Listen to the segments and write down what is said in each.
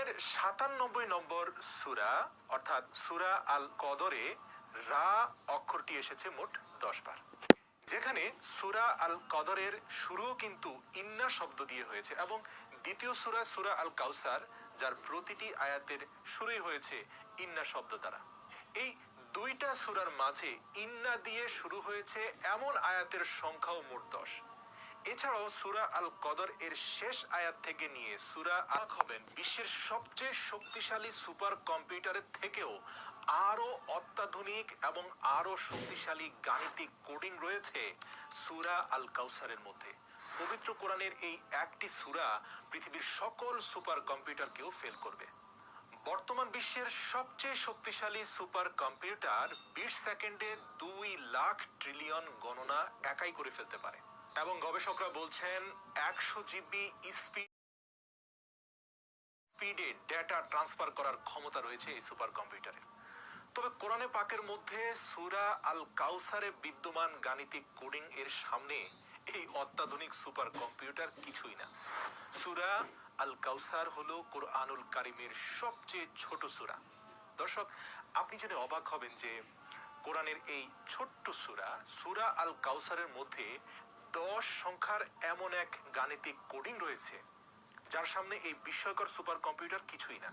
কোরআনের ৯৭ নম্বর সূরা অর্থাৎ সূরা আল কদরে রা অক্ষরটি এসেছে মোট ১০ বার। যেখানে সূরা আল কদরের শুরুও কিন্তু ইন্না শব্দ দিয়ে হয়েছে এবং দ্বিতীয় সূরা সূরা আল কাউসার যার প্রতিটি আয়াতের শুরুই হয়েছে ইন্না শব্দ দ্বারা। এই দুইটা সূরার মাঝে ইন্না দিয়ে শুরু হয়েছে এমন আয়াতের সংখ্যাও মোট ১০। এছাড়াও সূরা আল কদর এর শেষ আয়াত থেকে নিয়ে সূরা আল হবেন বিশ্বের সবচেয়ে শক্তিশালী সুপার কম্পিউটারের থেকেও আরো অত্যাধুনিক এবং আরো শক্তিশালী গাণিতিক কোডিং রয়েছে সূরা আল কাউসারের মধ্যে। পবিত্র কোরআনের এই একটি সূরা পৃথিবীর সকল সুপার কম্পিউটারকেও ফেল করবে। বর্তমান বিশ্বের সবচেয়ে শক্তিশালী সুপার কম্পিউটার ২০ সেকেন্ডে ২ লাখ ট্রিলিয়ন গণনা একাই করে ফেলতে পারে এবং গবেষকরা বলছেন ১০০ জিবি স্পিডে ডেটা ট্রান্সফার করার ক্ষমতা রয়েছে এই সুপার কম্পিউটারে। তবে কোরআনে পাকের মধ্যে সূরা আল কাউসারে বিদ্যমান গাণিতিক কোডিং এর সামনে এই অত্যাধুনিক সুপার কম্পিউটার কিছুই না। সূরা আল কাউসার হলো কোরআনুল কারীমের সবচেয়ে ছোট সূরা। দর্শক, আপনি জেনে অবাক হবেন যে কোরআনের এই ছোট্ট সূরা সূরা আল কাউসারের মধ্যে ১০ সংখ্যার এমন এক গাণিতিক কোডিং রয়েছে যার সামনে এই বিস্ময়কর সুপার কম্পিউটার কিছুই না।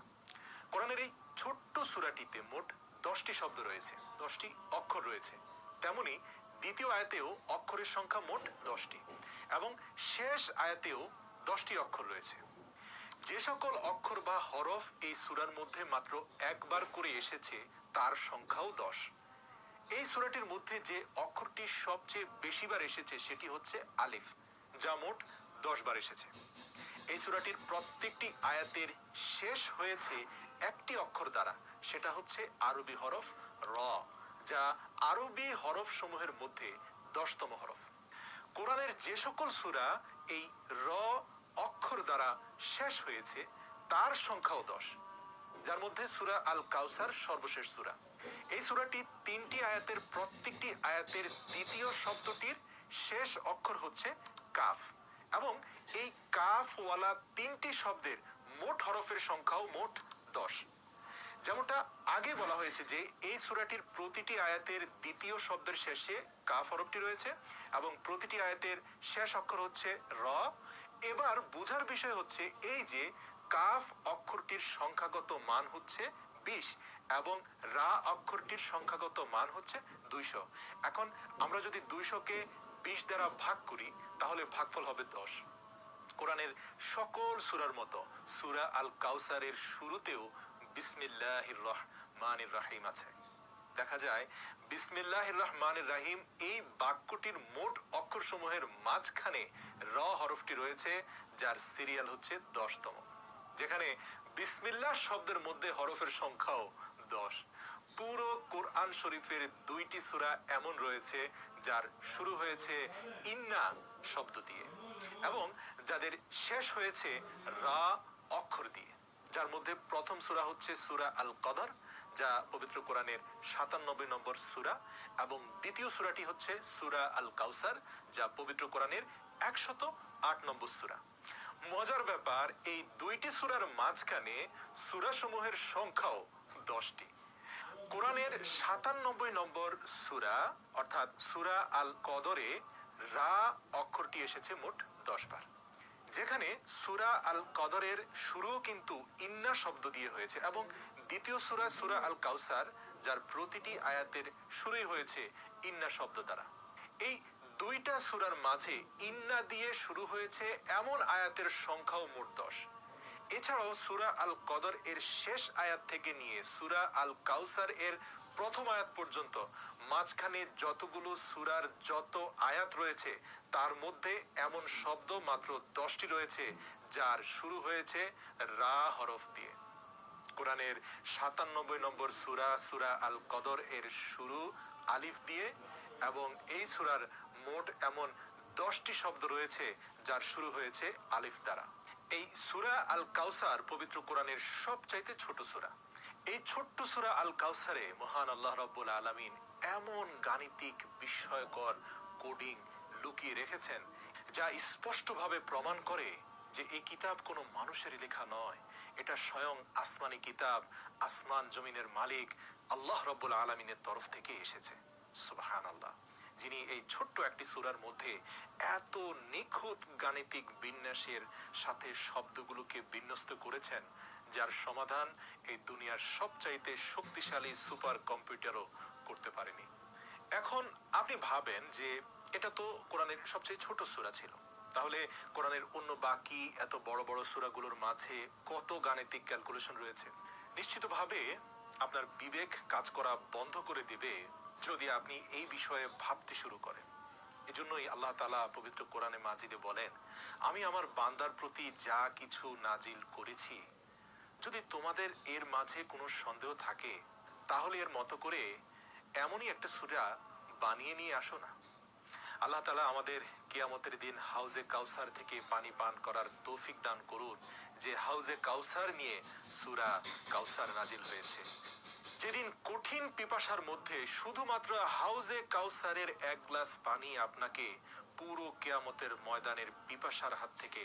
কোরআনের এই ছোট্ট সূরাটিতে মোট ১০টি শব্দ রয়েছে, ১০টি অক্ষর রয়েছে। তেমনি দ্বিতীয় আয়াতেও অক্ষরের সংখ্যা মোট ১০টি এবং শেষ আয়াতেও ১০টি অক্ষর রয়েছে। যে সকল অক্ষর বা হরফ এই সূরার মধ্যে মাত্র একবার করে এসেছে তার সংখ্যাও ১০। এই সূরাটির মধ্যে যে অক্ষরটি সবচেয়ে বেশিবার এসেছে সেটি হচ্ছে আলিফ, যা মোট ১০ বার এসেছে। এই সূরাটির প্রত্যেকটি আয়াতের শেষ হয়েছে একটি অক্ষর দ্বারা, সেটা হচ্ছে আরবি হরফ র, যা আরবি হরফ সমূহের মধ্যে ১০তম হরফ। কোরআনের যে সকল সূরা এই র অক্ষর দ্বারা শেষ হয়েছে তার সংখ্যাও ১০, যার মধ্যে সূরা আল কাউসার সর্বশেষ সূরা। এই সূরাটি ৩টি আয়াতের প্রত্যেকটি আয়াতের দ্বিতীয় শব্দটির শেষ অক্ষর হচ্ছে কাফ এবং এই কাফওয়ালা ৩টি শব্দের মোট হরফের সংখ্যাও মোট ১০। যেমনটা আগে বলা হয়েছে যে এই সূরাটির প্রতিটি আয়াতের দ্বিতীয় শব্দের শেষে কাফ হরফটি রয়েছে এবং প্রতিটি আয়াতের শেষ অক্ষর হচ্ছে র। এবার বোঝার বিষয় হচ্ছে এই যে কাফ অক্ষরটির সংখ্যাগত মান হচ্ছে ২০ এবং রা অক্ষরটির সংখ্যাগত মান হচ্ছে ২০০। এখন আমরা যদি ২০০কে ২০ দ্বারা ভাগ করি তাহলে ভাগফল হবে ১০। কোরআনের সকল সূরার মতো সূরা আল কাউসারের শুরুতেও বিসমিল্লাহির রহমানির রহিম আছে। দেখা যায় বিসমিল্লাহির রহমানির রহিম এই বাক্যটির মোট অক্ষরসমূহের মাঝখানে র হরফটি রয়েছে যার সিরিয়াল হচ্ছে ১০তম, যেখানে বিসমিল্লাহ শব্দের মধ্যে হরফের সংখ্যাও ১০। পুরো কোরআন শরীফের ২টি সূরা এমন রয়েছে যার শুরু হয়েছে ইন্না শব্দ দিয়ে এবং যাদের শেষ হয়েছে রা অক্ষর দিয়ে, যার মধ্যে প্রথম সূরা হচ্ছে সূরা আল কদর, যা পবিত্র কোরআনের ৯৭ নম্বর সূরা এবং দ্বিতীয় সূরাটি হচ্ছে সূরা আল কাউসার, যা পবিত্র কোরআনের ১০৮ নম্বর সূরা। মজার ব্যাপার, এই ২টি সূরার মাঝখানে সূরাসমূহের সংখ্যাও ১০টি। কোরআনের ৯৭ নম্বর সূরা অর্থাৎ সূরা আল কদরে রা অক্ষরটি এসেছে মোট ১০ বার। যেখানে সূরা আল কদরের শুরুও কিন্তু ইন্না শব্দ দিয়ে হয়েছে এবং দ্বিতীয় সূরা সূরা আল কাউসার যার প্রতিটি আয়াতের শুরুই হয়েছে ইন্না শব্দ দ্বারা। এই দুইটা সূরার মাঝে ইন্না দিয়ে শুরু হয়েছে এমন আয়াতের সংখ্যাও মোট ১০। এছাড়াও সূরা আল কদর এর শেষ আয়াত থেকে নিয়ে সূরা আল কাউসার এর প্রথম আয়াত পর্যন্ত মাঝখানে যতগুলো সূরার যত আয়াত রয়েছে তার মধ্যে এমন শব্দ মাত্র ১০টি রয়েছে যার শুরু হয়েছে রা হরফ দিয়ে। কোরআনের ৯৭ নম্বর সূরা সূরা আল কদর এর শুরু আলিফ দিয়ে এবং এই সূরার মোট এমন ১০টি শব্দ রয়েছে যার শুরু হয়েছে আলিফ দ্বারা। এই সূরা আল কাউসার পবিত্র কোরআনের সবচাইতে ছোট সূরা। এই ছোট্ট সূরা আল কাউসারে মহান আল্লাহ রাব্বুল আলামিন এমন গাণিতিক বিস্ময়কর কোডিং লুকিয়ে রেখেছেন যা স্পষ্টভাবে প্রমাণ করে যে এই কিতাব কোনো মানুষের লেখা নয়, এটা স্বয়ং আসমানি কিতাব, আসমান জমিনের মালিক আল্লাহ রাব্বুল আলামিনের তরফ থেকে এসেছে। সুবহানাল্লাহ। যিনি এই ছোট্ট একটি সূরার মধ্যে এত নিখুঁত গাণিতিক বিন্যাসের সাথে শব্দগুলোকে বিন্যস্ত করেছেন, যার সমাধান এই দুনিয়ার সবচাইতে শক্তিশালী সুপার কম্পিউটারও করতে পারেনি। এখন আপনি ভাবেন যে এটা তো কোরআনের সবচেয়ে ছোট সূরা ছিল, তাহলে কোরআনের অন্য বাকি এত বড় বড় সূরাগুলোর মাঝে কত গাণিতিক ক্যালকুলেশন রয়েছে। নিশ্চিতভাবে আপনার বিবেক কাজ করা বন্ধ করে দিবে যদি আপনি এই বিষয়ে ভাবতে শুরু করেন। এজন্যই আল্লাহ তাআলা পবিত্র কোরআনে মাজিদে বলেন, আমি আমার বান্দার প্রতি যা কিছু নাজিল করেছি, যদি তোমাদের এর মাঝে কোনো সন্দেহ থাকে তাহলে এর মতো করে এমনই একটা সূরা বানিয়ে নিয়ে আসো না। আল্লাহ তাআলা আমাদের কিয়ামতের দিন হাউজে কাউসার থেকে পানি পান করার তৌফিক দান করুন, যে হাউজে কাউসার নিয়ে সূরা কাউসার নাজিল হয়েছে। যেদিন কঠিন পিপাসার মধ্যে শুধুমাত্র হাউজে কাউসারের এক গ্লাস পানি আপনাকে পুরো কিয়ামতের ময়দানের পিপাসার হাত থেকে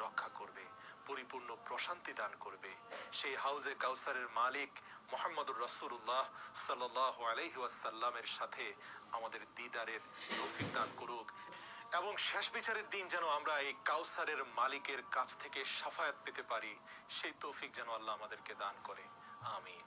রক্ষা করবে, পরিপূর্ণ প্রশান্তি দান করবে। সেই হাউজে কাউসারের মালিক মুহাম্মদুর রাসূলুল্লাহ সাল্লাল্লাহু আলাইহি ওয়াসাল্লামের সাথে আমাদের দিদারের তৌফিক দান করুক, এবং শেষ বিচারের দিন যেন আমরা এই কাউসারের মালিকের কাছ থেকে শাফায়াত পেতে পারি, সেই তৌফিক যেন আল্লাহ আমাদেরকে দান করে। আমিন।